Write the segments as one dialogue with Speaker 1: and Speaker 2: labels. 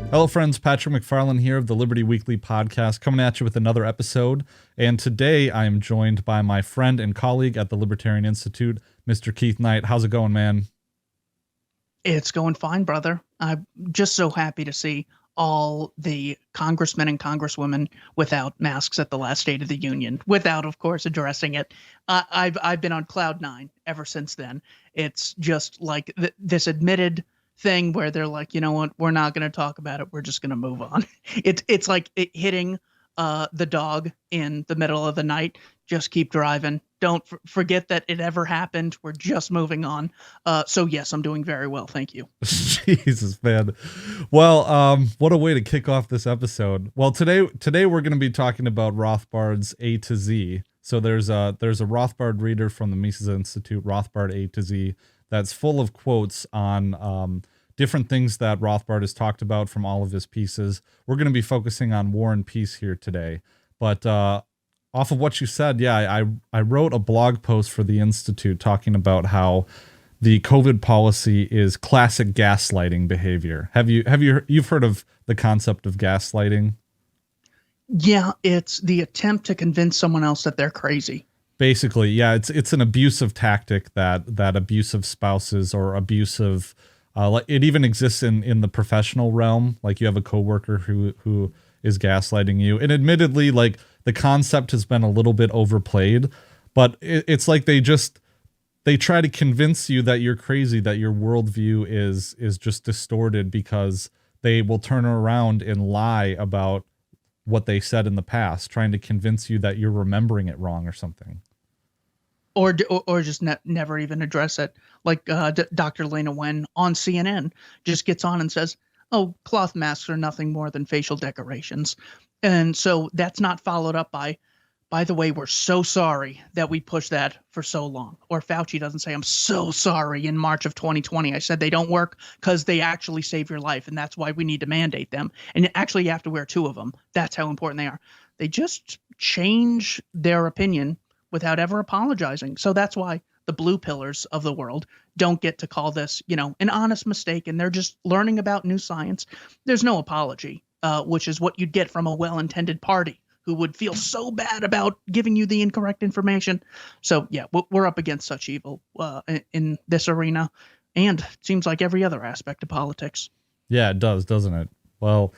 Speaker 1: Hello, friends. Patrick McFarland here of the Liberty Weekly podcast, coming at you with another episode. And today I am joined by my friend and colleague at the Libertarian Institute, Mr. Keith Knight. How's it going, man?
Speaker 2: It's going fine, brother. I'm just so happy to see all the congressmen and congresswomen without masks at the last State of the Union, without, of course, addressing it. I've been on cloud nine ever since then. It's just like this admitted thing where they're like, you know what, we're not going to talk about it. We're just going to move on. It's like hitting the dog in the middle of the night. Just keep driving. Don't forget that it ever happened. We're just moving on. So yes, I'm doing very well. Thank you.
Speaker 1: Jesus, man. Well, what a way to kick off this episode. Well, today we're going to be talking about Rothbard's A to Z. So there's a Rothbard reader from the Mises Institute, Rothbard A to Z, that's full of quotes on different things that Rothbard has talked about from all of his pieces. We're going to be focusing on War and Peace here today. But off of what you said, yeah, I wrote a blog post for the Institute talking about how the COVID policy is classic gaslighting behavior. You've heard of the concept of gaslighting?
Speaker 2: Yeah, it's the attempt to convince someone else that they're crazy.
Speaker 1: Basically, yeah, it's an abusive tactic that abusive spouses or abusive, it even exists in the professional realm. Like you have a coworker who is gaslighting you, and admittedly, like the concept has been a little bit overplayed, but it's like they try to convince you that you're crazy, that your worldview is just distorted, because they will turn around and lie about what they said in the past, trying to convince you that you're remembering it wrong or something.
Speaker 2: Or just never even address it. Like Dr. Lena Wen on CNN just gets on and says, oh, cloth masks are nothing more than facial decorations. And so that's not followed up by the way, we're so sorry that we pushed that for so long. Or Fauci doesn't say, I'm so sorry in March of 2020. I said they don't work because they actually save your life, and that's why we need to mandate them. And actually, you have to wear 2 of them. That's how important they are. They just change their opinion without ever apologizing. So that's why the blue pillars of the world don't get to call this, an honest mistake, and they're just learning about new science. There's no apology, which is what you'd get from a well-intended party who would feel so bad about giving you the incorrect information. So yeah, we're up against such evil in this arena, and it seems like every other aspect of politics.
Speaker 1: Yeah, it does, doesn't it? Well,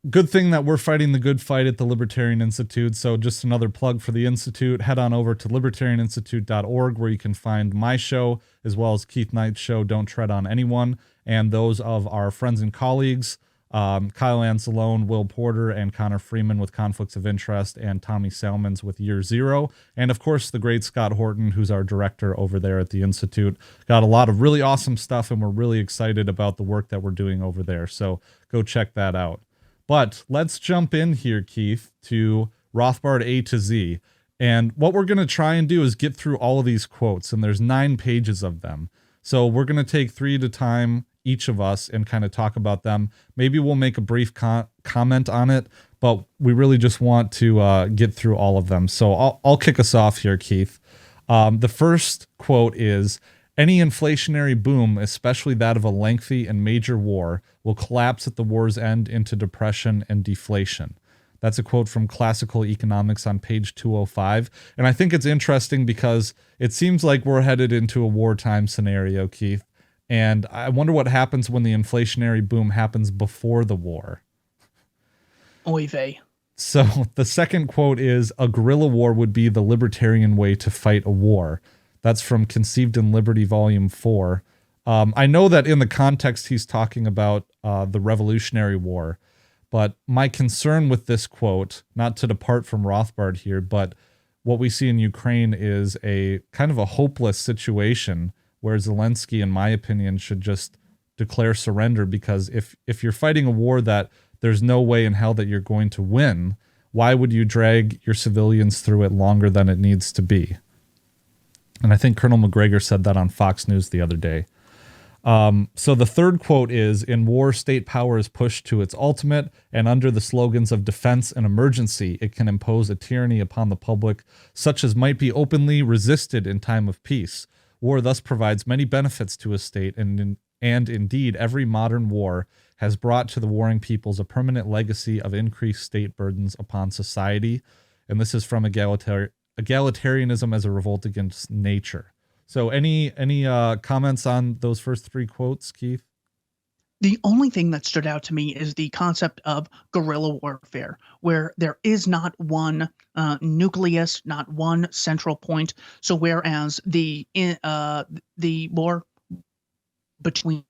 Speaker 1: good thing that we're fighting the good fight at the Libertarian Institute. So just another plug for the Institute. Head on over to libertarianinstitute.org, where you can find my show as well as Keith Knight's show, Don't Tread on Anyone, and those of our friends and colleagues, Kyle Anzalone, Will Porter, and Connor Freeman with Conflicts of Interest, and Tommy Salmons with Year Zero. And of course, the great Scott Horton, who's our director over there at the Institute. Got a lot of really awesome stuff, and we're really excited about the work that we're doing over there. So go check that out. But let's jump in here, Keith, to Rothbard A to Z. And what we're going to try and do is get through all of these quotes, and there's 9 pages of them. So we're going to take 3 at a time, each of us, and kind of talk about them. Maybe we'll make a brief comment on it, but we really just want to get through all of them. So I'll kick us off here, Keith. The first quote is, any inflationary boom, especially that of a lengthy and major war, will collapse at the war's end into depression and deflation. That's a quote from Classical Economics on page 205. And I think it's interesting because it seems like we're headed into a wartime scenario, Keith. And I wonder what happens when the inflationary boom happens before the war.
Speaker 2: Oy vey.
Speaker 1: So the second quote is, a guerrilla war would be the libertarian way to fight a war. That's from Conceived in Liberty, Volume 4. I know that in the context he's talking about the Revolutionary War, but my concern with this quote, not to depart from Rothbard here, but what we see in Ukraine is a kind of a hopeless situation where Zelensky, in my opinion, should just declare surrender, because if you're fighting a war that there's no way in hell that you're going to win, why would you drag your civilians through it longer than it needs to be? And I think Colonel McGregor said that on Fox News the other day. So the third quote is, in war, state power is pushed to its ultimate, and under the slogans of defense and emergency, it can impose a tyranny upon the public, such as might be openly resisted in time of peace. War thus provides many benefits to a state, and indeed every modern war has brought to the warring peoples a permanent legacy of increased state burdens upon society. And this is from egalitarianism as a revolt against nature. So any comments on those first three quotes, Keith?
Speaker 2: The only thing that stood out to me is the concept of guerrilla warfare, where there is not one nucleus, not one central point. So whereas the war between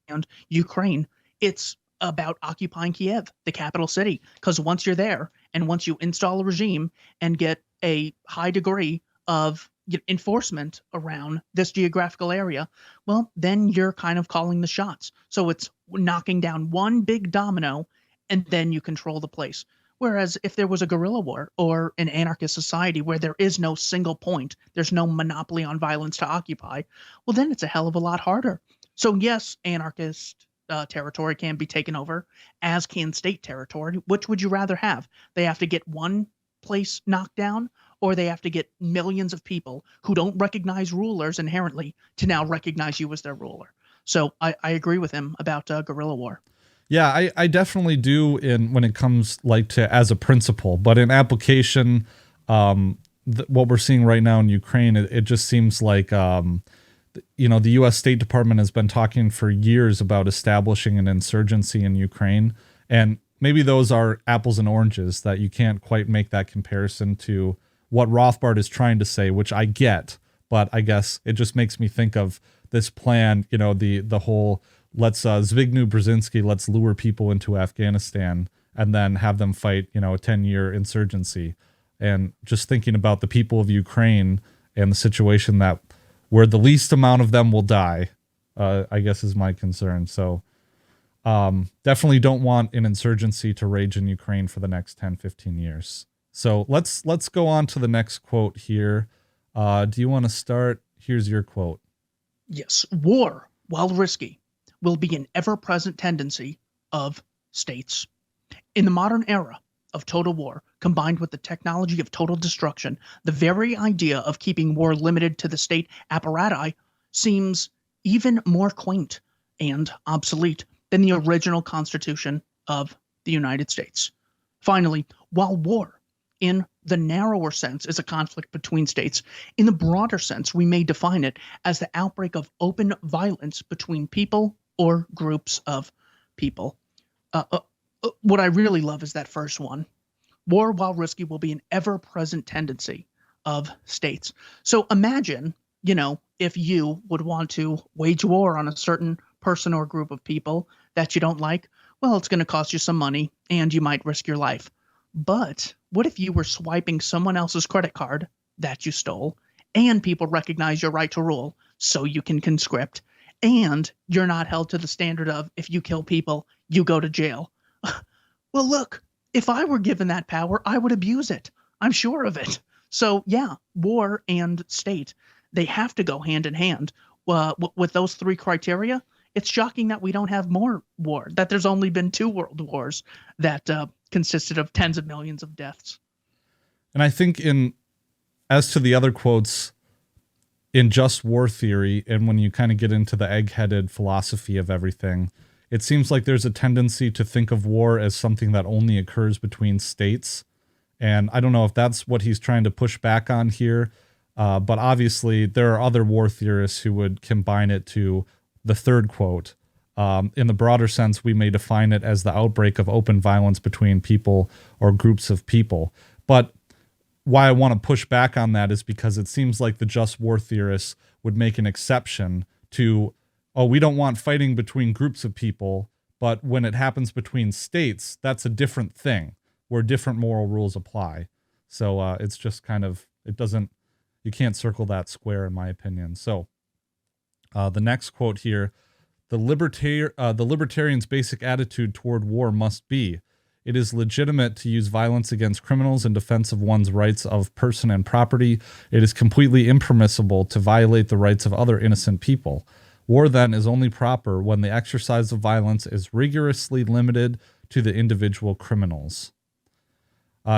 Speaker 2: and Ukraine, it's about occupying Kiev, the capital city, because once you're there and once you install a regime and get a high degree of enforcement around this geographical area, well, then you're kind of calling the shots. So it's knocking down one big domino and then you control the place. Whereas if there was a guerrilla war or an anarchist society where there is no single point, there's no monopoly on violence to occupy, well, then it's a hell of a lot harder. So yes, anarchist territory can be taken over, as can state territory. Which would you rather have? They have to get one place knocked down, or they have to get millions of people who don't recognize rulers inherently to now recognize you as their ruler. So I agree with him about guerrilla war.
Speaker 1: Yeah, I definitely do when it comes like to as a principle, but in application, what we're seeing right now in Ukraine, it just seems like, the U.S. State Department has been talking for years about establishing an insurgency in Ukraine, and maybe those are apples and oranges, that you can't quite make that comparison to what Rothbard is trying to say, which I get, but I guess it just makes me think of this plan, the whole Zbigniew Brzezinski, let's lure people into Afghanistan and then have them fight, a 10-year insurgency. And just thinking about the people of Ukraine and the situation where the least amount of them will die, I guess is my concern. So definitely don't want an insurgency to rage in Ukraine for the next 10, 15 years. So let's go on to the next quote here. Do you want to start? Here's your quote.
Speaker 2: Yes, war, while risky, will be an ever-present tendency of states. In the modern era of total war, combined with the technology of total destruction, the very idea of keeping war limited to the state apparatus seems even more quaint and obsolete than the original Constitution of the United States. Finally, while war, in the narrower sense, is a conflict between states, in the broader sense, we may define it as the outbreak of open violence between people or groups of people. What I really love is that first one. War, while risky, will be an ever-present tendency of states. So imagine, if you would want to wage war on a certain person or group of people that you don't like, well, it's going to cost you some money and you might risk your life. But what if you were swiping someone else's credit card that you stole and people recognize your right to rule so you can conscript, and you're not held to the standard of if you kill people, you go to jail? Well, look, if I were given that power, I would abuse it. I'm sure of it. So yeah, war and state, they have to go hand in hand. With those three criteria, it's shocking that we don't have more war, that there's only been 2 world wars that consisted of tens of millions of deaths.
Speaker 1: And I think as to the other quotes, in just war theory, and when you kind of get into the egg-headed philosophy of everything, it seems like there's a tendency to think of war as something that only occurs between states. And I don't know if that's what he's trying to push back on here, but obviously there are other war theorists who would combine it to the third quote. In the broader sense, we may define it as the outbreak of open violence between people or groups of people. But why I want to push back on that is because it seems like the just war theorists would make an exception to, we don't want fighting between groups of people, but when it happens between states, that's a different thing where different moral rules apply. So it's just kind of, you can't circle that square in my opinion. So the next quote here, the libertarian's basic attitude toward war must be, it is legitimate to use violence against criminals in defense of one's rights of person and property. It is completely impermissible to violate the rights of other innocent people. War, then, is only proper when the exercise of violence is rigorously limited to the individual criminals.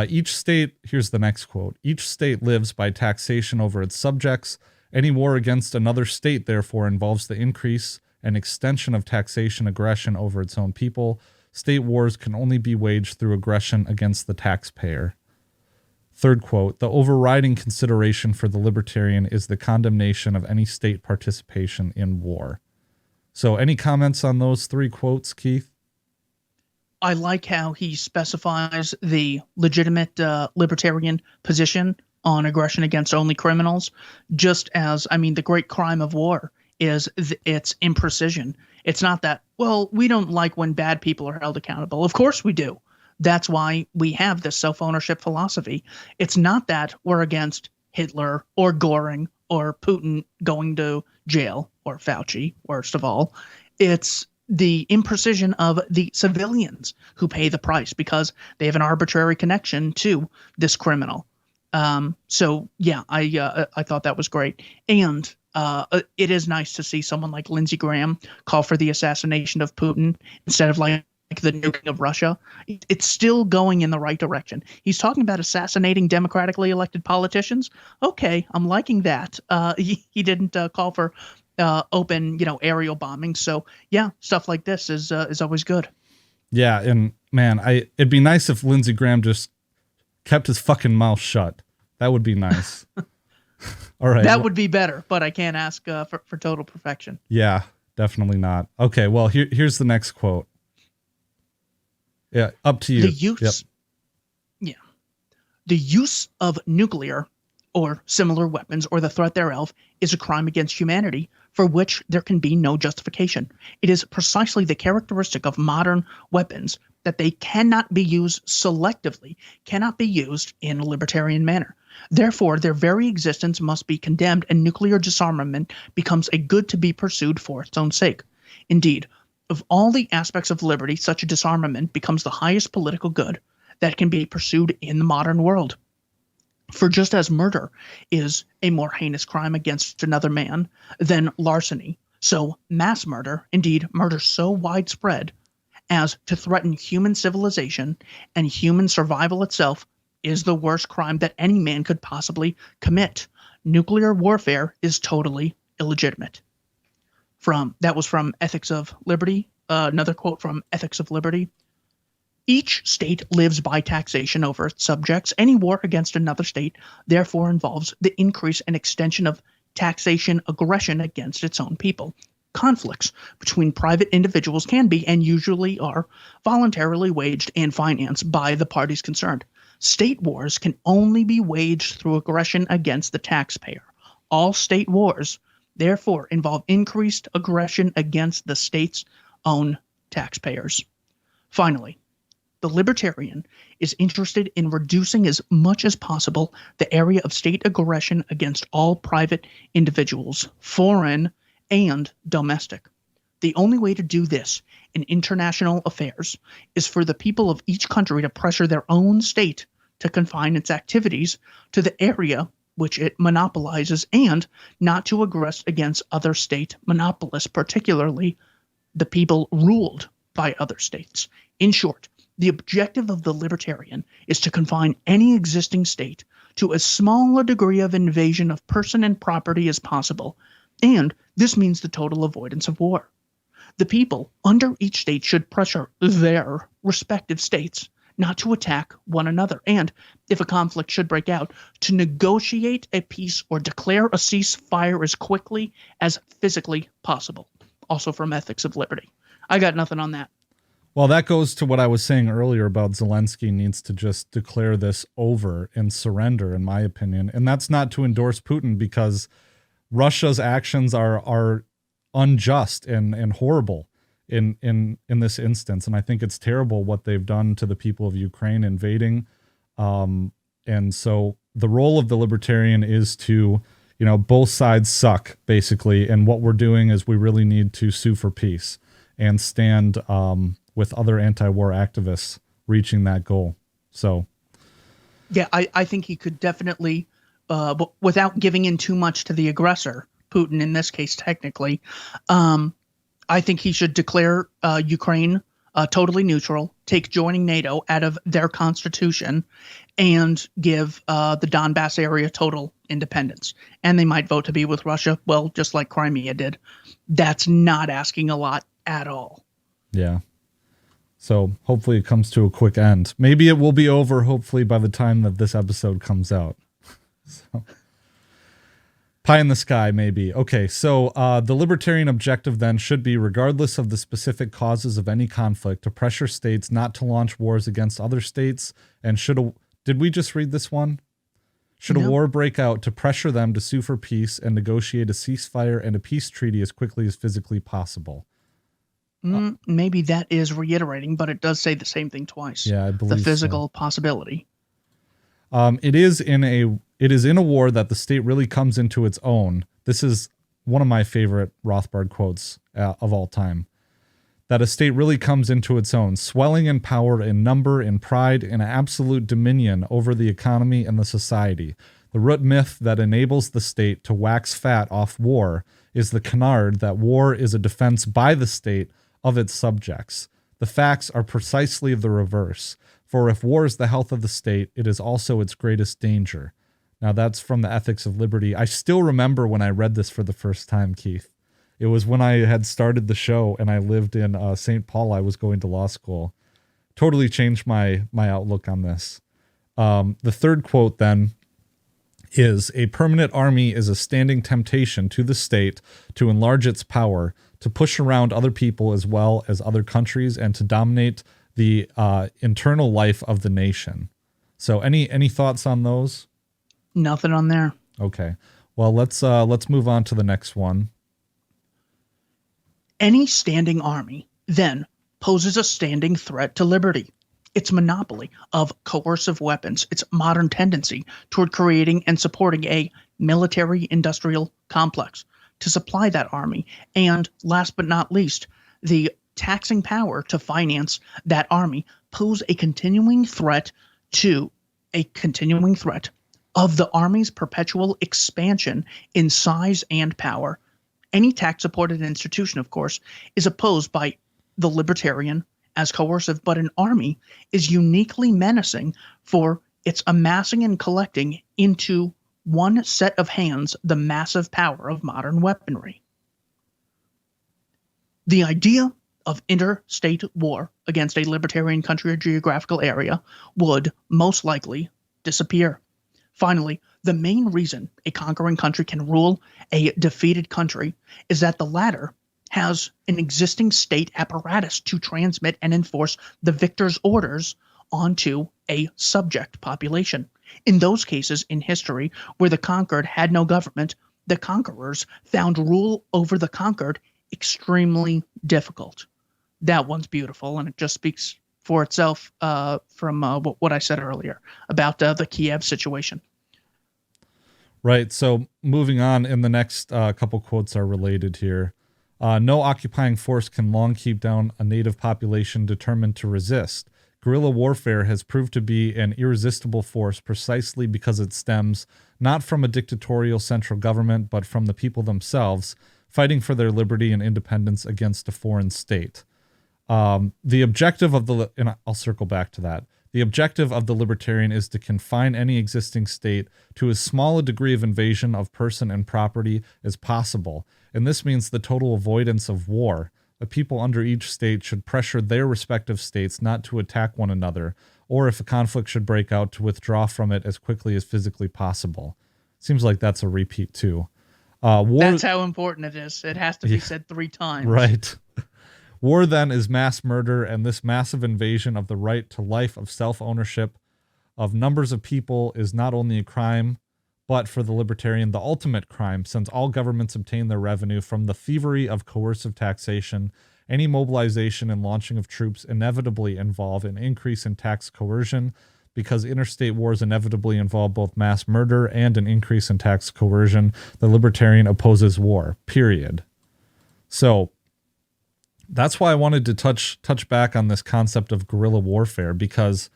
Speaker 1: Each state, here's the next quote, each state lives by taxation over its subjects. Any war against another state, therefore, involves the increase and extension of taxation aggression over its own people. State wars can only be waged through aggression against the taxpayer. Third quote, the overriding consideration for the libertarian is the condemnation of any state participation in war. So any comments on those three quotes, Keith?
Speaker 2: I like how he specifies the legitimate libertarian position on aggression against only criminals, just as, I mean, the great crime of war is its imprecision. It's not that, well, we don't like when bad people are held accountable. Of course we do. That's why we have this self-ownership philosophy. It's not that we're against Hitler or Goring or Putin going to jail, or Fauci, worst of all. It's the imprecision of the civilians who pay the price because they have an arbitrary connection to this criminal. So yeah, I thought that was great. And it is nice to see someone like Lindsey Graham call for the assassination of Putin instead of like the nuking of Russia. It's still going in the right direction. He's talking about assassinating democratically elected politicians. Okay, I'm liking that. He didn't call for open, aerial bombing. So yeah, stuff like this is always good.
Speaker 1: Yeah, and man, it'd be nice if Lindsey Graham just kept his fucking mouth shut. That would be nice. All right.
Speaker 2: That would be better, but I can't ask for total perfection.
Speaker 1: Yeah, definitely not. Okay, well, here's the next quote. Yeah, up to you.
Speaker 2: The use, yeah, the use of nuclear or similar weapons or the threat thereof is a crime against humanity for which there can be no justification. It is precisely the characteristic of modern weapons that they cannot be used selectively, cannot be used in a libertarian manner. Therefore, their very existence must be condemned, and nuclear disarmament becomes a good to be pursued for its own sake. Indeed, of all the aspects of liberty, such a disarmament becomes the highest political good that can be pursued in the modern world. For just as murder is a more heinous crime against another man than larceny, so mass murder, indeed murder so widespread as to threaten human civilization and human survival itself, is the worst crime that any man could possibly commit. Nuclear warfare is totally illegitimate. That was from Ethics of Liberty. Another quote from Ethics of Liberty. Each state lives by taxation over its subjects. Any war against another state therefore involves the increase and extension of taxation aggression against its own people. Conflicts between private individuals can be, and usually are, voluntarily waged and financed by the parties concerned. State wars can only be waged through aggression against the taxpayer. All state wars therefore involve increased aggression against the state's own taxpayers. Finally, the libertarian is interested in reducing as much as possible the area of state aggression against all private individuals, foreign and domestic. The only way to do this in international affairs is for the people of each country to pressure their own state to confine its activities to the area which it monopolizes and not to aggress against other state monopolists, particularly the people ruled by other states. In short, the objective of the libertarian is to confine any existing state to as small a degree of invasion of person and property as possible, and this means the total avoidance of war. The people under each state should pressure their respective states not to attack one another, and, if a conflict should break out, to negotiate a peace or declare a ceasefire as quickly as physically possible. Also from Ethics of Liberty. I got nothing on that.
Speaker 1: Well, that goes to what I was saying earlier about Zelensky needs to just declare this over and surrender, in my opinion. And that's not to endorse Putin, because Russia's actions are unjust and horrible in this instance. And I think it's terrible what they've done to the people of Ukraine invading. And so the role of the libertarian is to, both sides suck, basically. And what we're doing is we really need to sue for peace and stand with other anti-war activists reaching that goal. So,
Speaker 2: yeah, I think he could definitely, without giving in too much to the aggressor, Putin in this case, technically, I think he should declare Ukraine totally neutral, take joining NATO out of their constitution, and give the Donbass area total independence. And they might vote to be with Russia, well, just like Crimea did. That's not asking a lot at all.
Speaker 1: Yeah. So hopefully it comes to a quick end. Maybe it will be over, hopefully, by the time that this episode comes out. So, pie in the sky, maybe. Okay, so the libertarian objective then should be, regardless of the specific causes of any conflict, to pressure states not to launch wars against other states. And did we just read this one? Should a war break out, to pressure them to sue for peace and negotiate a ceasefire and a peace treaty as quickly as physically possible.
Speaker 2: Maybe that is reiterating, but it does say the same thing twice.
Speaker 1: Yeah, I believe
Speaker 2: the physical possibility.
Speaker 1: It is in a war that the state really comes into its own. This is one of my favorite Rothbard quotes of all time. That a state really comes into its own, swelling in power, in number, in pride, in absolute dominion over the economy and the society. The root myth that enables the state to wax fat off war is the canard that war is a defense by the state of its subjects. The facts are precisely the reverse. For if war is the health of the state, it is also its greatest danger. Now that's from the Ethics of Liberty. I still remember when I read this for the first time, Keith. It was when I had started the show and I lived in St. Paul. I was going to law school. Totally changed my outlook on this. The third quote then is, a permanent army is a standing temptation to the state to enlarge its power, to push around other people as well as other countries, and to dominate the internal life of the nation. So any thoughts on those?
Speaker 2: Nothing on there.
Speaker 1: Okay. Well, let's move on to the next one.
Speaker 2: Any standing army, then, poses a standing threat to liberty. Its monopoly of coercive weapons, its modern tendency toward creating and supporting a military-industrial complex to supply that army, and, last but not least, the taxing power to finance that army pose a continuing threat of the army's perpetual expansion in size and power. Any tax-supported institution, of course, is opposed by the libertarian as coercive, but an army is uniquely menacing for its amassing and collecting into one set of hands the massive power of modern weaponry. The idea of interstate war against a libertarian country or geographical area would most likely disappear. Finally, the main reason a conquering country can rule a defeated country is that the latter has an existing state apparatus to transmit and enforce the victor's orders onto a subject population. In those cases in history where the conquered had no government, the conquerors found rule over the conquered extremely difficult. That one's beautiful, and it just speaks for itself from what I said earlier about the Kiev situation.
Speaker 1: Right. So moving on, in the next couple quotes are related here. No occupying force can long keep down a native population determined to resist. Guerrilla warfare has proved to be an irresistible force precisely because it stems not from a dictatorial central government, but from the people themselves, fighting for their liberty and independence against a foreign state. The objective of and I'll circle back to that. The objective of the libertarian is to confine any existing state to as small a degree of invasion of person and property as possible, and this means the total avoidance of war. The people under each state should pressure their respective states not to attack one another, or if a conflict should break out, to withdraw from it as quickly as physically possible. Seems like that's a repeat too. War,
Speaker 2: that's how important it is. It has to be said 3 times.
Speaker 1: Right. War, then, is mass murder, and this massive invasion of the right to life, of self-ownership, of numbers of people is not only a crime, but for the libertarian, the ultimate crime, since all governments obtain their revenue from the thievery of coercive taxation. Any mobilization and launching of troops inevitably involve an increase in tax coercion, because interstate wars inevitably involve both mass murder and an increase in tax coercion. The libertarian opposes war, period. So that's why I wanted to touch back on this concept of guerrilla warfare, because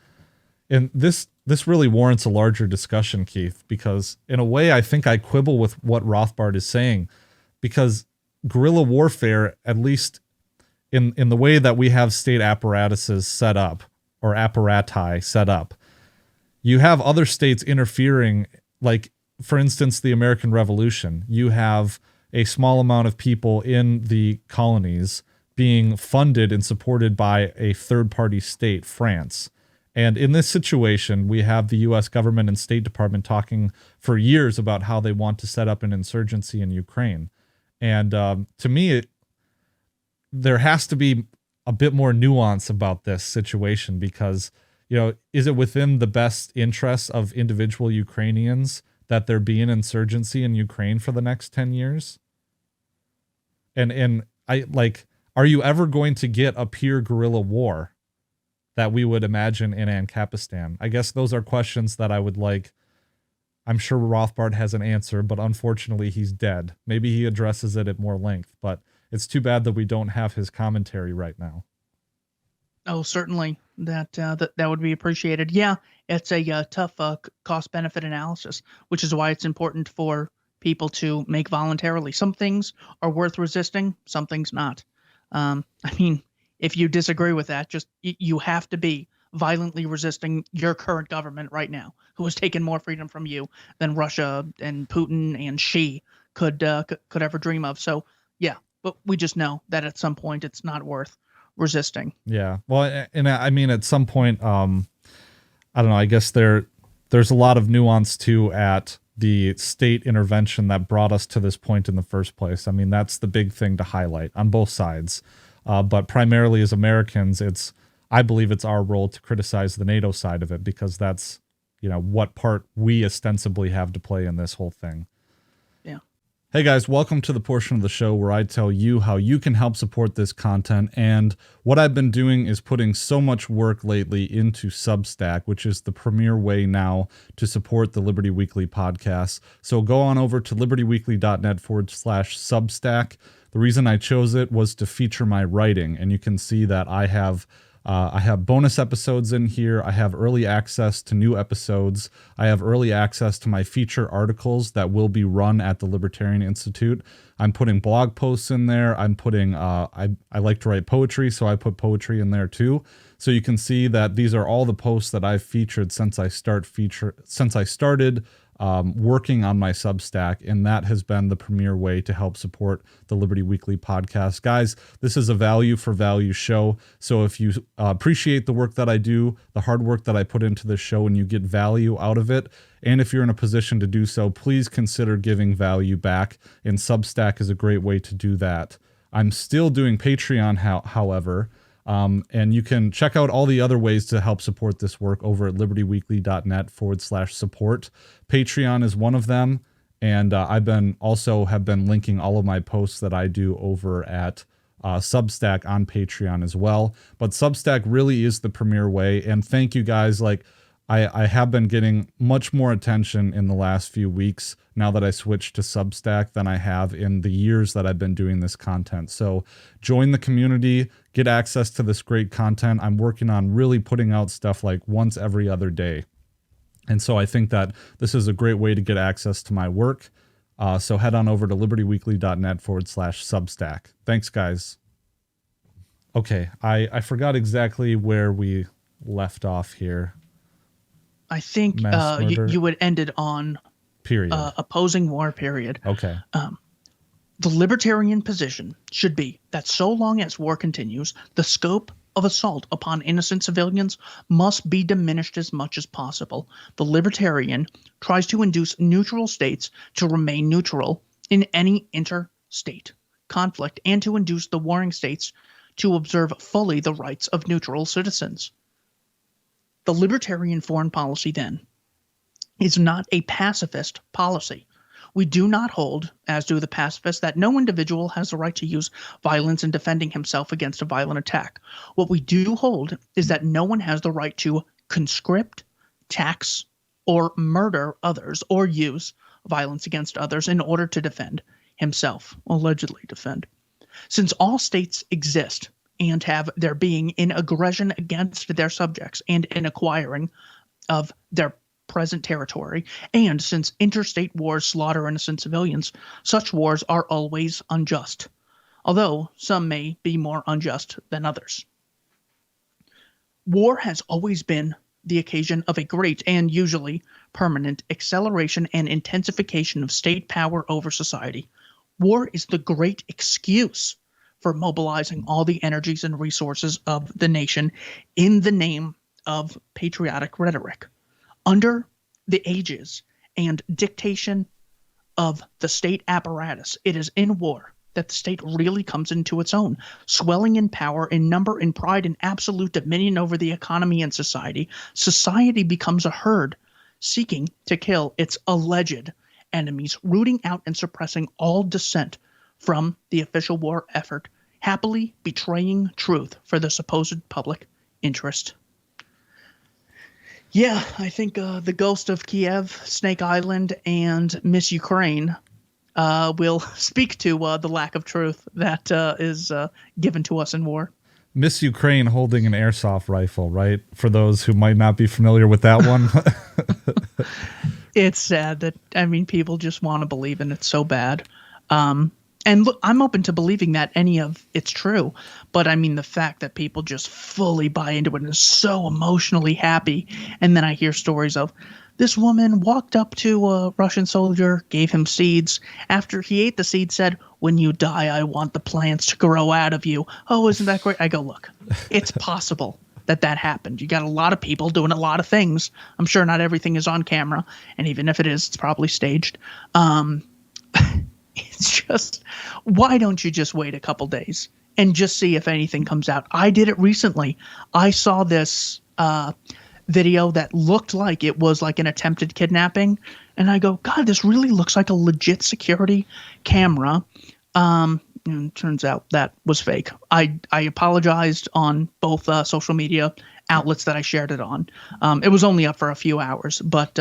Speaker 1: this really warrants a larger discussion, Keith, because in a way I think I quibble with what Rothbard is saying, because guerrilla warfare, at least in the way that we have state apparatuses set up, or apparati set up, you have other states interfering, like, for instance, the American Revolution. You have a small amount of people in the colonies being funded and supported by a third-party state, France. And in this situation, we have the U.S. government and State Department talking for years about how they want to set up an insurgency in Ukraine. And to me, there has to be a bit more nuance about this situation because, is it within the best interests of individual Ukrainians that there be an insurgency in Ukraine for the next 10 years? And are you ever going to get a pure guerrilla war that we would imagine in Ancapistan? I guess those are questions that I would like. I'm sure Rothbard has an answer, but unfortunately he's dead. Maybe he addresses it at more length, but it's too bad that we don't have his commentary right now.
Speaker 2: Oh, certainly that would be appreciated. Yeah, it's a tough cost-benefit analysis, which is why it's important for people to make voluntarily. Some things are worth resisting, some things not. I mean, if you disagree with that, just you have to be violently resisting your current government right now, who has taken more freedom from you than Russia and Putin and Xi could ever dream of. So yeah, but we just know that at some point it's not worth resisting.
Speaker 1: Yeah. Well, and I mean, at some point, I don't know, I guess there's a lot of nuance too at the state intervention that brought us to this point in the first place. I mean, that's the big thing to highlight on both sides. But primarily as Americans, I believe it's our role to criticize the NATO side of it because that's, what part we ostensibly have to play in this whole thing.
Speaker 2: Yeah.
Speaker 1: Hey guys, welcome to the portion of the show where I tell you how you can help support this content. And what I've been doing is putting so much work lately into Substack, which is the premier way now to support the Liberty Weekly podcast. So go on over to libertyweekly.net/Substack. The reason I chose it was to feature my writing, and you can see that I have bonus episodes in here. I have early access to new episodes. I have early access to my feature articles that will be run at the Libertarian Institute. I'm putting blog posts in there. I'm putting, I like to write poetry, so I put poetry in there too. So you can see that these are all the posts that I've featured since I started working on my Substack, and that has been the premier way to help support the Liberty Weekly podcast. Guys, this is a value for value show, so if you appreciate the work that I do, the hard work that I put into this show, and you get value out of it, and if you're in a position to do so, please consider giving value back, and Substack is a great way to do that. I'm still doing Patreon, however, and you can check out all the other ways to help support this work over at libertyweekly.net/support. Patreon is one of them. And have been linking all of my posts that I do over at Substack on Patreon as well. But Substack really is the premier way. And thank you guys. I have been getting much more attention in the last few weeks now that I switched to Substack than I have in the years that I've been doing this content. So join the community, get access to this great content. I'm working on really putting out stuff like once every other day. And so I think that this is a great way to get access to my work. So head on over to libertyweekly.net/Substack. Thanks, guys. Okay, I forgot exactly where we left off here.
Speaker 2: I think you had ended on
Speaker 1: period.
Speaker 2: Opposing war, period.
Speaker 1: Okay.
Speaker 2: The libertarian position should be that so long as war continues, the scope of assault upon innocent civilians must be diminished as much as possible. The libertarian tries to induce neutral states to remain neutral in any interstate conflict and to induce the warring states to observe fully the rights of neutral citizens. The libertarian foreign policy, then, is not a pacifist policy. We do not hold, as do the pacifists, that no individual has the right to use violence in defending himself against a violent attack. What we do hold is that no one has the right to conscript, tax, or murder others or use violence against others in order to defend himself, allegedly defend. Since all states exist and have their being in aggression against their subjects and in acquiring of their present territory, and since interstate wars slaughter innocent civilians, such wars are always unjust, although some may be more unjust than others. War has always been the occasion of a great and usually permanent acceleration and intensification of state power over society. War is the great excuse for mobilizing all the energies and resources of the nation in the name of patriotic rhetoric. Under the aegis and dictation of the state apparatus, it is in war that the state really comes into its own, swelling in power, in number, in pride, in absolute dominion over the economy and society. Society becomes a herd seeking to kill its alleged enemies, rooting out and suppressing all dissent from the official war effort, happily betraying truth for the supposed public interest. Yeah, I think the ghost of Kiev, Snake Island, and Miss Ukraine will speak to the lack of truth that is given to us in war.
Speaker 1: Miss Ukraine holding an airsoft rifle, right? For those who might not be familiar with that one.
Speaker 2: It's sad that, I mean, people just want to believe in it so bad. And look, I'm open to believing that any of it's true, but I mean the fact that people just fully buy into it and are so emotionally happy, and then I hear stories of this woman walked up to a Russian soldier, gave him seeds. After he ate the seeds, said, "When you die, I want the plants to grow out of you." Oh, isn't that great? I go, look, it's possible that happened. You got a lot of people doing a lot of things. I'm sure not everything is on camera, and even if it is, it's probably staged. It's just, why don't you just wait a couple days and just see if anything comes out? I did it recently. I saw this video that looked like it was like an attempted kidnapping, and I go, God, this really looks like a legit security camera. And it turns out that was fake. I apologized on both social media outlets that I shared it on. It was only up for a few hours, but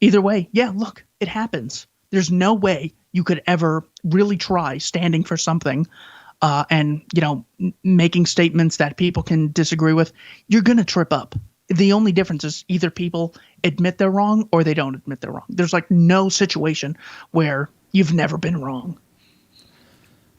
Speaker 2: either way, yeah, look, it happens. There's no way you could ever really try standing for something and, making statements that people can disagree with. You're going to trip up. The only difference is either people admit they're wrong or they don't admit they're wrong. There's like no situation where you've never been wrong.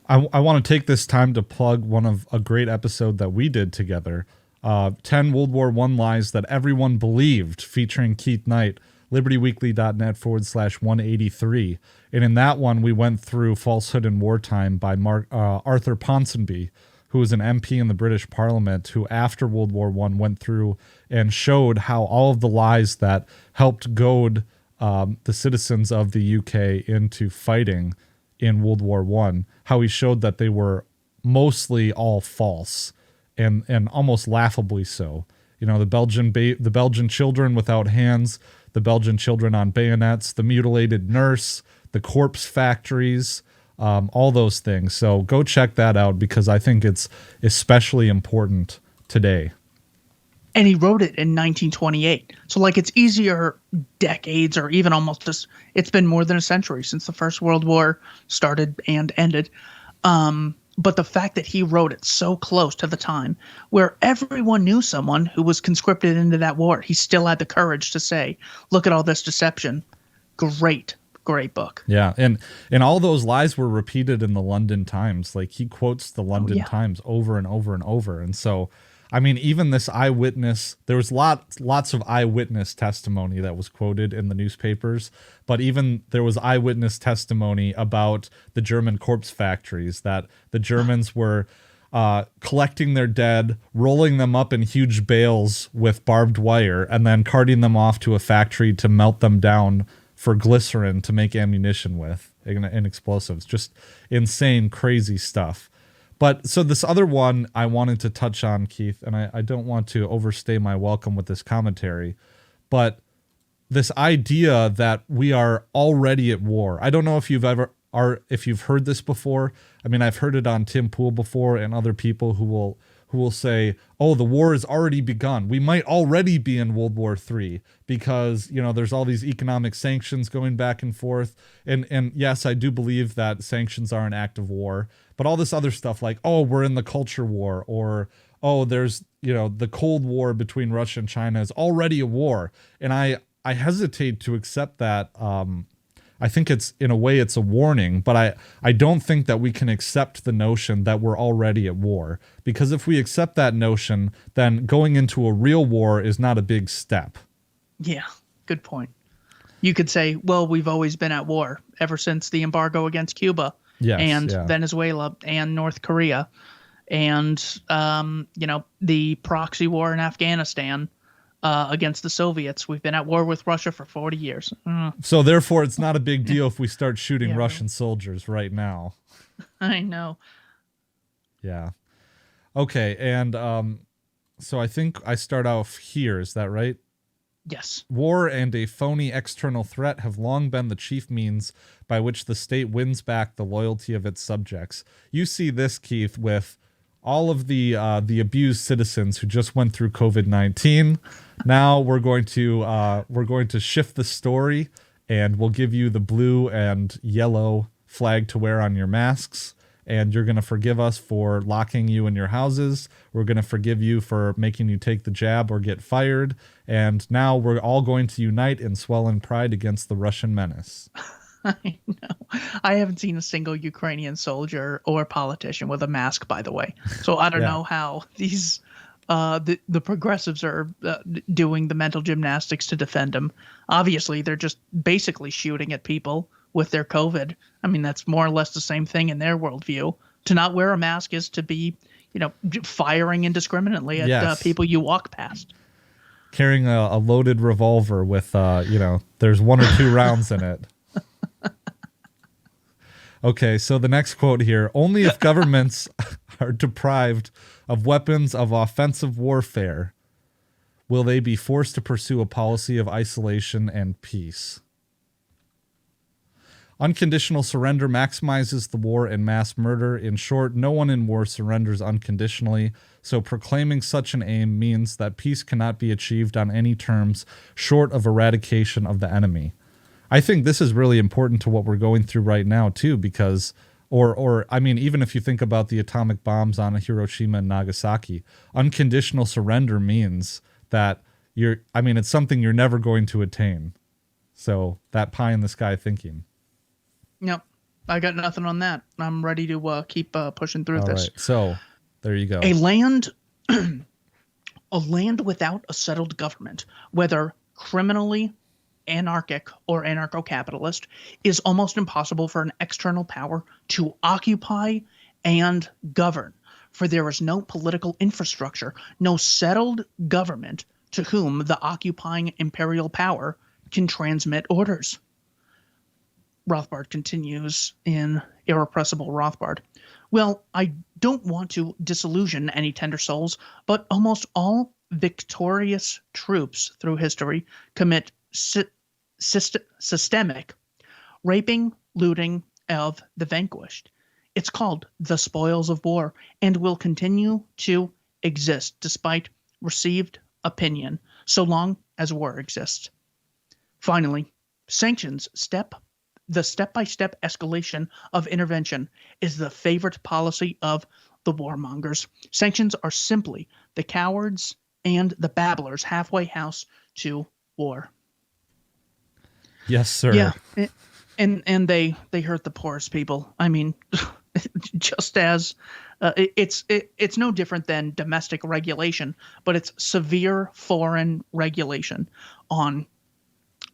Speaker 1: I want to take this time to plug one of a great episode that we did together, 10 World War I Lies That Everyone Believed, featuring Keith Knight, libertyweekly.net/183. And in that one, we went through Falsehood in Wartime by Arthur Ponsonby, who was an MP in the British Parliament, who after World War I went through and showed how all of the lies that helped goad the citizens of the UK into fighting in World War I, how he showed that they were mostly all false and almost laughably so. The Belgian children without hands, the Belgian children on bayonets, the mutilated nurse, the corpse factories, all those things. So go check that out because I think it's especially important today.
Speaker 2: And he wrote it in 1928. So like it's easier decades or even almost just, it's been more than a century since the First World War started and ended. But the fact that he wrote it so close to the time where everyone knew someone who was conscripted into that war, he still had the courage to say, look at all this deception. Great book.
Speaker 1: Yeah. And all those lies were repeated in the London Times. Like he quotes the London Times over and over and over. And so, I mean, even this eyewitness, there was lots of eyewitness testimony that was quoted in the newspapers, but even there was eyewitness testimony about the German corpse factories, that the Germans were collecting their dead, rolling them up in huge bales with barbed wire, and then carting them off to a factory to melt them down for glycerin to make ammunition with and explosives. Just insane, crazy stuff. But so this other one I wanted to touch on, Keith, and I don't want to overstay my welcome with this commentary, but this idea that we are already at war. I don't know if you've heard this before. I mean, I've heard it on Tim Pool before and other people who will say, oh, the war has already begun. We might already be in World War III because, there's all these economic sanctions going back and forth. And yes, I do believe that sanctions are an act of war, but all this other stuff like, oh, we're in the culture war, or, oh, there's, the Cold War between Russia and China is already a war. And I hesitate to accept that I think it's, in a way, it's a warning, but I don't think that we can accept the notion that we're already at war. Because if we accept that notion, then going into a real war is not a big step.
Speaker 2: Yeah, good point. You could say, well, we've always been at war ever since the embargo against Cuba and Venezuela and North Korea and, the proxy war in Afghanistan against the Soviets. We've been at war with Russia for 40 years.
Speaker 1: So therefore, it's not a big deal if we start shooting Russian soldiers right now.
Speaker 2: I know.
Speaker 1: Yeah. Okay, and so I think I start off here. Is that right?
Speaker 2: Yes.
Speaker 1: War and a phony external threat have long been the chief means by which the state wins back the loyalty of its subjects. You see this, Keith, with all of the abused citizens who just went through COVID-19. Now we're going to shift the story, and we'll give you the blue and yellow flag to wear on your masks. And you're going to forgive us for locking you in your houses. We're going to forgive you for making you take the jab or get fired. And now we're all going to unite and swell in pride against the Russian menace.
Speaker 2: I know. I haven't seen a single Ukrainian soldier or politician with a mask, by the way. So I don't know how these the progressives are doing the mental gymnastics to defend them. Obviously, they're just basically shooting at people with their COVID. I mean, that's more or less the same thing in their worldview. To not wear a mask is to be, firing indiscriminately at people you walk past.
Speaker 1: Carrying a loaded revolver with, there's 1 or 2 rounds in it. Okay, so the next quote here: only if governments are deprived of weapons of offensive warfare will they be forced to pursue a policy of isolation and peace. Unconditional surrender maximizes the war and mass murder. In short, no one in war surrenders unconditionally, so proclaiming such an aim means that peace cannot be achieved on any terms short of eradication of the enemy. I think this is really important to what we're going through right now, too, because, even if you think about the atomic bombs on Hiroshima and Nagasaki, unconditional surrender means that it's something you're never going to attain. So that pie in the sky thinking.
Speaker 2: Yep. I got nothing on that. I'm ready to keep pushing through this.
Speaker 1: All right. So there you go.
Speaker 2: A land without a settled government, whether criminally anarchic or anarcho-capitalist, is almost impossible for an external power to occupy and govern, for there is no political infrastructure, no settled government to whom the occupying imperial power can transmit orders. Rothbard continues in Irrepressible Rothbard. Well, I don't want to disillusion any tender souls, but almost all victorious troops through history commit systemic raping, looting of the vanquished. It's called the spoils of war and will continue to exist despite received opinion so long as war exists. Finally, sanctions the step-by-step escalation of intervention is the favorite policy of the warmongers. Sanctions are simply the cowards and the babblers' halfway house to war.
Speaker 1: Yes, sir.
Speaker 2: Yeah, and they hurt the poorest people. I mean, just as it's no different than domestic regulation, but it's severe foreign regulation on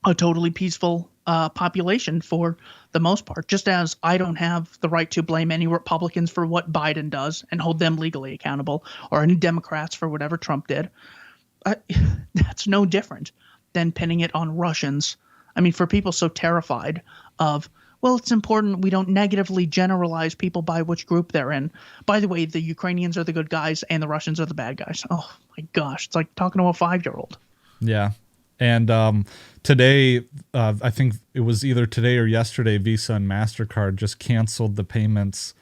Speaker 2: a totally peaceful population for the most part. Just as I don't have the right to blame any Republicans for what Biden does and hold them legally accountable, or any Democrats for whatever Trump did, that's no different than pinning it on Russians. I mean, for people so terrified of, well, it's important we don't negatively generalize people by which group they're in. By the way, the Ukrainians are the good guys and the Russians are the bad guys. Oh, my gosh. It's like talking to a 5-year-old.
Speaker 1: Yeah. And today, I think it was either today or yesterday, Visa and MasterCard just canceled the payments,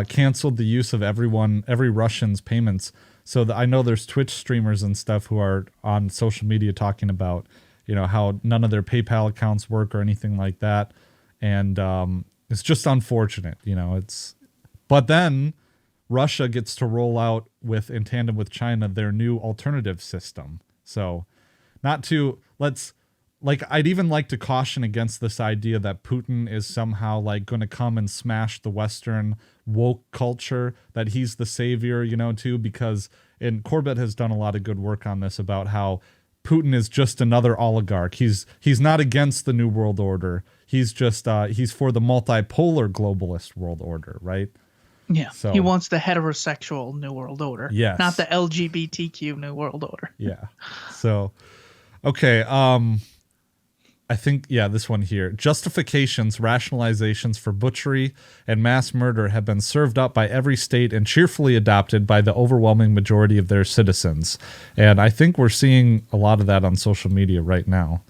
Speaker 1: canceled the use of every Russian's payments. So I know there's Twitch streamers and stuff who are on social media talking about, how none of their PayPal accounts work or anything like that. And it's just unfortunate, but then Russia gets to roll out in tandem with China, their new alternative system. So let's like I'd even like to caution against this idea that Putin is somehow like going to come and smash the Western woke culture, that he's the savior, too, because Corbett has done a lot of good work on this about how Putin is just another oligarch. He's not against the New World Order. He's just he's for the multipolar globalist world order, right?
Speaker 2: Yeah.
Speaker 1: So
Speaker 2: he wants the heterosexual New World Order.
Speaker 1: Yes.
Speaker 2: Not the LGBTQ New World Order.
Speaker 1: Yeah. So, okay. I think, this one here. Justifications, rationalizations for butchery and mass murder have been served up by every state and cheerfully adopted by the overwhelming majority of their citizens. And I think we're seeing a lot of that on social media right now.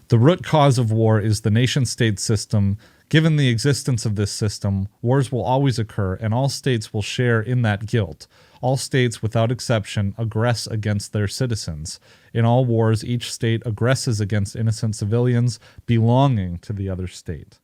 Speaker 1: The root cause of war is the nation-state system. Given the existence of this system, wars will always occur, and all states will share in that guilt. All states, without exception, aggress against their citizens. In all wars, each state aggresses against innocent civilians belonging to the other state.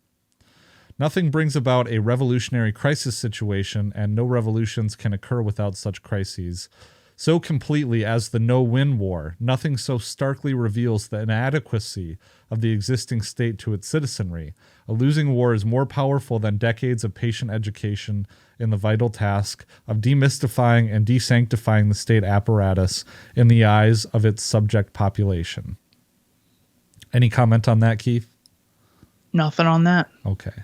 Speaker 1: Nothing brings about a revolutionary crisis situation, and no revolutions can occur without such crises. So completely as the no-win war, nothing so starkly reveals the inadequacy of the existing state to its citizenry. A losing war is more powerful than decades of patient education in the vital task of demystifying and desanctifying the state apparatus in the eyes of its subject population. Any comment on that, Keith?
Speaker 2: Nothing on that.
Speaker 1: Okay.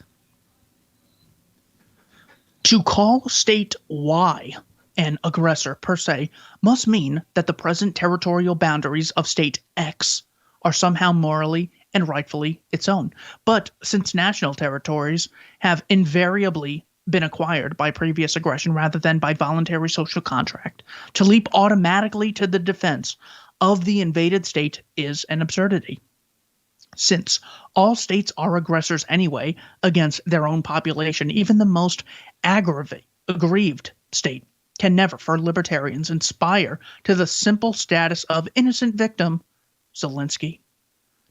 Speaker 2: To call state Y an aggressor per se must mean that the present territorial boundaries of state X are somehow morally and rightfully its own. But since national territories have invariably been acquired by previous aggression rather than by voluntary social contract, to leap automatically to the defense of the invaded state is an absurdity. Since all states are aggressors anyway against their own population, even the most aggrieved state can never, for libertarians, aspire to the simple status of innocent victim, Zelensky.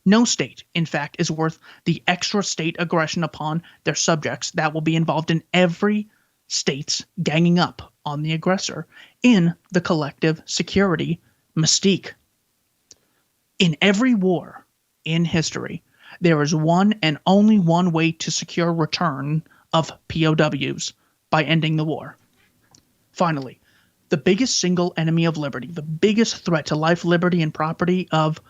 Speaker 2: No state, in fact, is worth the extra state aggression upon their subjects that will be involved in every state's ganging up on the aggressor in the collective security mystique. In every war in history, there is one and only one way to secure return of POWs, by ending the war. Finally, the biggest single enemy of liberty, the biggest threat to life, liberty, and property of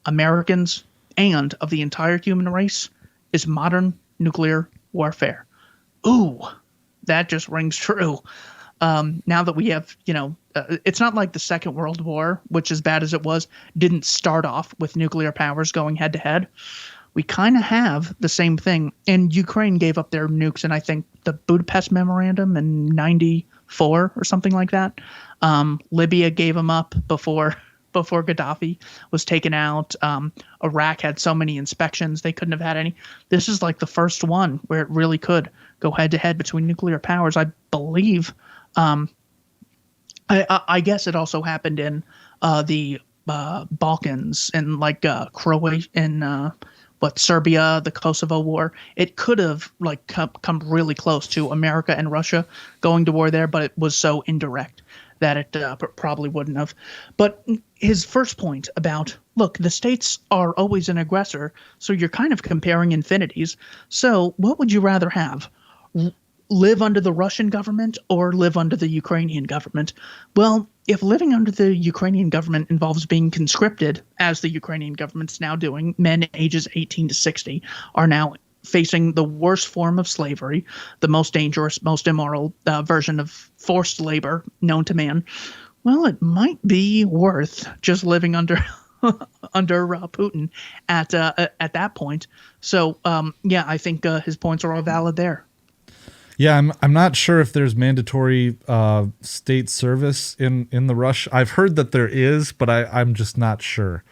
Speaker 2: Americans and of the entire human race is modern nuclear warfare. Ooh, that just rings true. Now that we have, it's not like the Second World War, which as bad as it was, didn't start off with nuclear powers going head to head. We kind of have the same thing. And Ukraine gave up their nukes in, I think, the Budapest Memorandum in 94 or something like that. Libya gave them up before Gaddafi was taken out. Iraq had so many inspections they couldn't have had any. This is like the first one where it really could go head to head between nuclear powers. I believe. I guess it also happened in the Balkans and like Croatia and Serbia, the Kosovo War. It could have like come really close to America and Russia going to war there, but it was so indirect that it probably wouldn't have. But his first point about, look, the states are always an aggressor, so you're kind of comparing infinities. So what would you rather have? Live under the Russian government or live under the Ukrainian government? Well, if living under the Ukrainian government involves being conscripted, as the Ukrainian government's now doing, men ages 18 to 60 are now facing the worst form of slavery, the most dangerous, most immoral version of forced labor known to man. Well, it might be worth just living under Putin at that point. So, I think his points are all valid there.
Speaker 1: Yeah, I'm not sure if there's mandatory state service in the Rush. I've heard that there is, but I'm just not sure.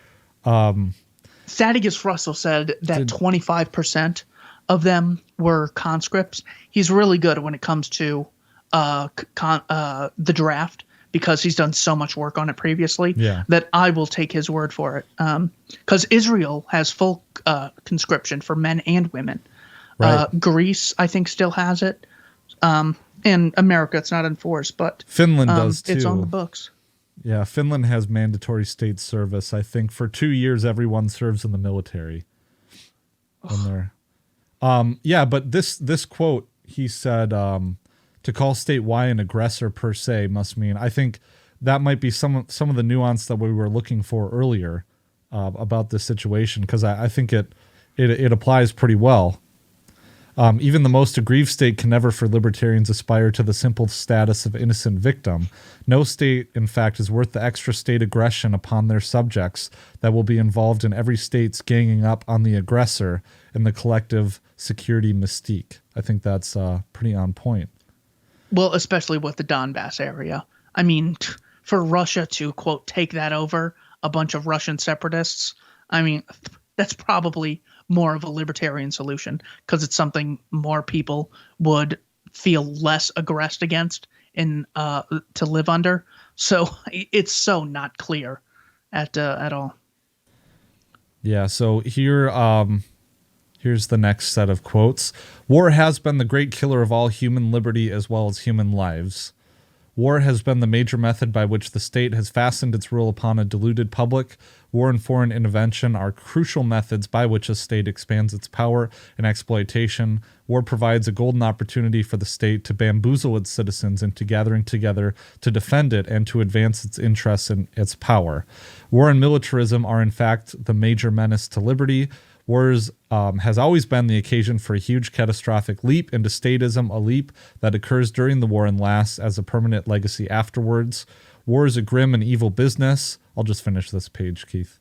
Speaker 2: Thaddeus Russell said that 25% of them were conscripts. He's really good when it comes to the draft because he's done so much work on it previously that I will take his word for it. Because Israel has full conscription for men and women. Right. Greece, I think, still has it. In America, it's not enforced, but
Speaker 1: Finland does too.
Speaker 2: It's on the books.
Speaker 1: Yeah, Finland has mandatory state service. I think for 2 years, everyone serves in the military when they're. Yeah, but this quote, he said, to call state Y an aggressor per se must mean. I think that might be some of the nuance that we were looking for earlier about this situation, because I think it applies pretty well. Even the most aggrieved state can never for libertarians aspire to the simple status of innocent victim. No state, in fact, is worth the extra state aggression upon their subjects that will be involved in every state's ganging up on the aggressor in the collective security mystique. I think that's pretty on point.
Speaker 2: Well, especially with the Donbass area. I mean, for Russia to, quote, take that over, a bunch of Russian separatists, I mean, that's probably more of a libertarian solution, because it's something more people would feel less aggressed against and to live under. So it's so not clear at all.
Speaker 1: Yeah, so here's the next set of quotes. War has been the great killer of all human liberty as well as human lives. War has been the major method by which the state has fastened its rule upon a deluded public. War and foreign intervention are crucial methods by which a state expands its power and exploitation. War provides a golden opportunity for the state to bamboozle its citizens into gathering together to defend it and to advance its interests and its power. War and militarism are in fact the major menace to liberty. Wars has always been the occasion for a huge catastrophic leap into statism, a leap that occurs during the war and lasts as a permanent legacy afterwards. War is a grim and evil business. I'll just finish this page, Keith.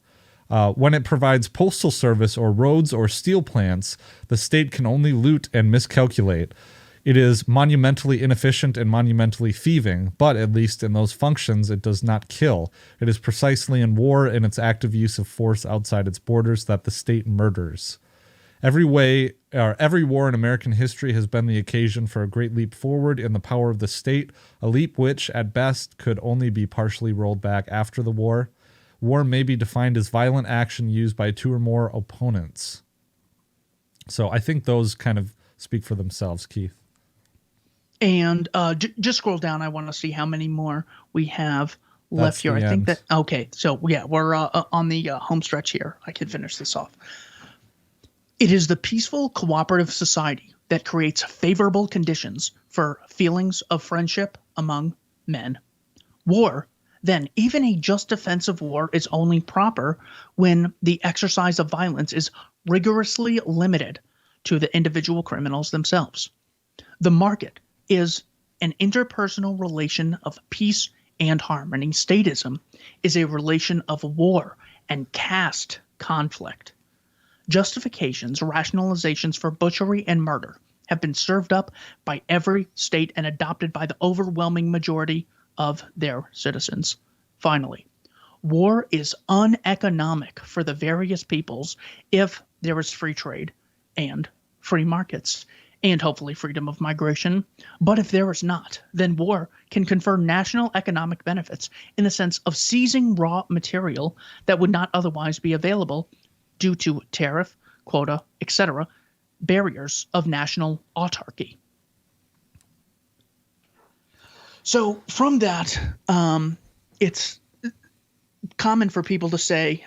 Speaker 1: When it provides postal service or roads or steel plants, the state can only loot and miscalculate. It is monumentally inefficient and monumentally thieving, but at least in those functions it does not kill. It is precisely in war and its active use of force outside its borders that the state murders. Every war in American history has been the occasion for a great leap forward in the power of the state, a leap which, at best, could only be partially rolled back after the war. War may be defined as violent action used by two or more opponents. So I think those kind of speak for themselves, Keith.
Speaker 2: And just scroll down. I want to see how many more we have left here. I think that, okay. So yeah, we're on the home stretch here. I can finish this off. It is the peaceful cooperative society that creates favorable conditions for feelings of friendship among men. War, then, even a just defensive war is only proper when the exercise of violence is rigorously limited to the individual criminals themselves. The market is an interpersonal relation of peace and harmony. Statism is a relation of war and caste conflict. Justifications, rationalizations for butchery and murder have been served up by every state and adopted by the overwhelming majority of their citizens. Finally, war is uneconomic for the various peoples if there is free trade and free markets, and hopefully freedom of migration. But if there is not, then war can confer national economic benefits in the sense of seizing raw material that would not otherwise be available due to tariff, quota, etc., barriers of national autarky. So from that, it's common for people to say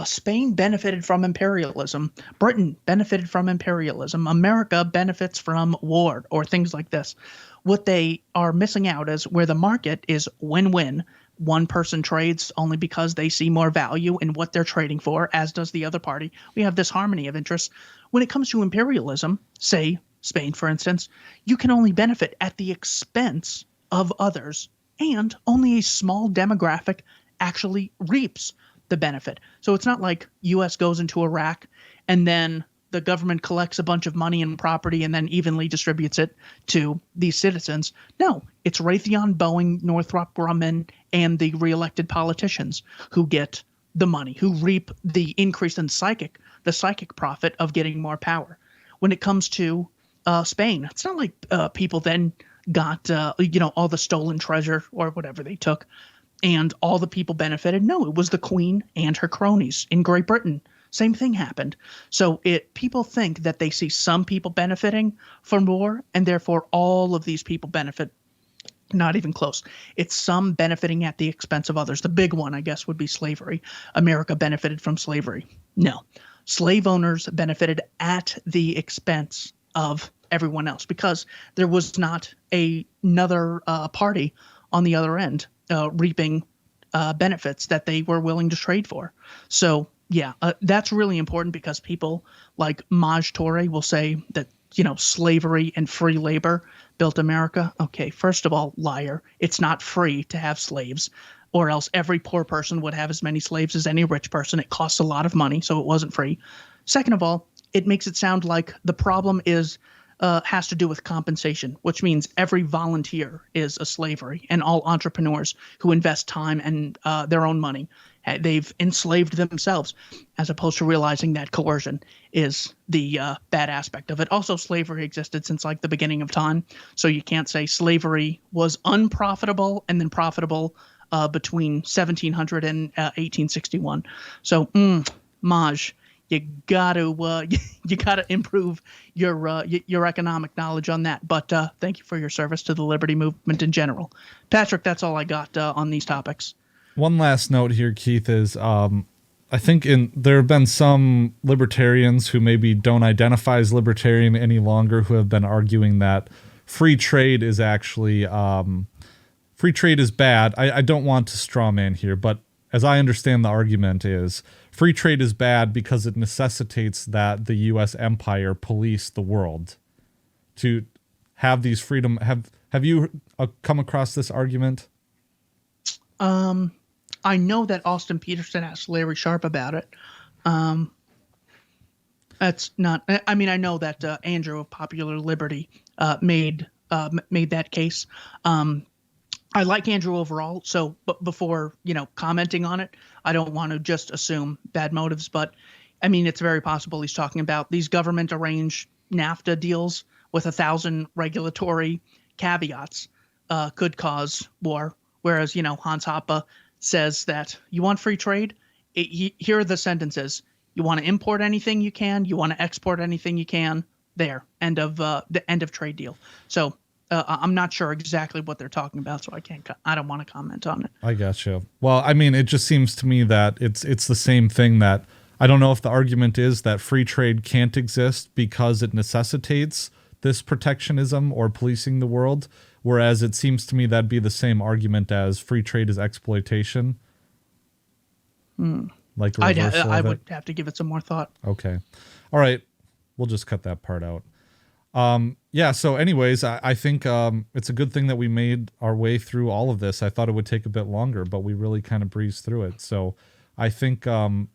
Speaker 2: Spain benefited from imperialism, Britain benefited from imperialism, America benefits from war, or things like this. What they are missing out is where the market is win-win. One person trades only because they see more value in what they're trading for, as does the other party. We have this harmony of interests. When it comes to imperialism, say Spain, for instance, you can only benefit at the expense of others, and only a small demographic actually reaps the benefit. So it's not like U.S. goes into Iraq and then the government collects a bunch of money and property and then evenly distributes it to these citizens. No, it's Raytheon, Boeing, Northrop Grumman, and the reelected politicians who get the money, who reap the increase in the psychic profit of getting more power. When it comes to Spain, it's not like people then got all the stolen treasure or whatever they took, and all the people benefited. No, it was the Queen and her cronies. In Great Britain, same thing happened. So people think that they see some people benefiting from war, and therefore all of these people benefit. Not even close. It's some benefiting at the expense of others. The big one, I guess, would be slavery. America benefited from slavery. No. Slave owners benefited at the expense of everyone else because there was not another party on the other end reaping benefits that they were willing to trade for. So, yeah, that's really important because people like Maj Toure will say that, slavery and free labor built America. Okay, first of all, liar. It's not free to have slaves, or else every poor person would have as many slaves as any rich person. It costs a lot of money, so it wasn't free. Second of all, it makes it sound like the problem has to do with compensation, which means every volunteer is a slavery, and all entrepreneurs who invest time and their own money, they've enslaved themselves, as opposed to realizing that coercion is the bad aspect of it. Also, slavery existed since like the beginning of time, so you can't say slavery was unprofitable and then profitable between 1700 and 1861. So, Maj, you gotta improve your economic knowledge on that. But thank you for your service to the liberty movement in general. Patrick, that's all I got on these topics.
Speaker 1: One last note here, Keith, is I think there have been some libertarians who maybe don't identify as libertarian any longer who have been arguing that free trade is actually free trade is bad. I don't want to straw man here, but as I understand the argument is free trade is bad because it necessitates that the U.S. empire police the world to have these freedom. Have you come across this argument?
Speaker 2: I know that Austin Peterson asked Larry Sharp about it. That's not. I mean, I know that Andrew of Popular Liberty made that case. I like Andrew overall, so but before commenting on it, I don't want to just assume bad motives. But I mean, it's very possible he's talking about these government arranged NAFTA deals with 1,000 regulatory caveats could cause war. Whereas Hans Hoppe says that you want free trade. Here are the sentences: you want to import anything you can, you want to export anything you can. There, end of the end of trade deal. So. I'm not sure exactly what they're talking about, so I don't want to comment on it.
Speaker 1: I gotcha. Well, I mean, it just seems to me that it's the same thing. That I don't know if the argument is that free trade can't exist because it necessitates this protectionism or policing the world, whereas it seems to me that'd be the same argument as free trade is exploitation. Like
Speaker 2: I would have to give it some more thought.
Speaker 1: Okay. All right. We'll just cut that part out. Yeah, so anyways, I think it's a good thing that we made our way through all of this. I thought it would take a bit longer, but we really kind of breezed through it. So I think when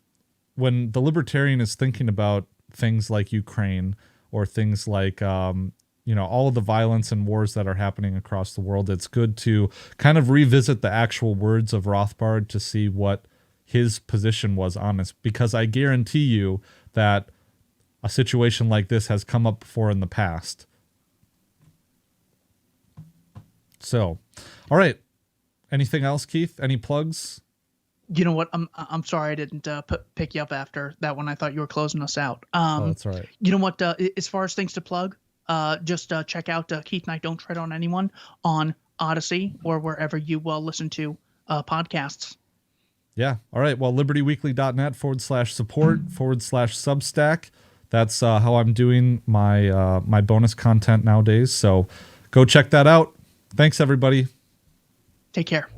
Speaker 1: the libertarian is thinking about things like Ukraine or things like, all of the violence and wars that are happening across the world, it's good to kind of revisit the actual words of Rothbard to see what his position was on this, because I guarantee you that a situation like this has come up before in the past. So, all right. Anything else, Keith? Any plugs?
Speaker 2: You know what? I'm sorry I didn't pick you up after that one. I thought you were closing us out.
Speaker 1: That's all right.
Speaker 2: You know what? As far as things to plug, just check out Keith and I Don't Tread on Anyone on Odyssey or wherever you listen to podcasts.
Speaker 1: Yeah. All right. Well, libertywweekly.net/support/Substack. That's how I'm doing my my bonus content nowadays. So go check that out. Thanks, everybody.
Speaker 2: Take care.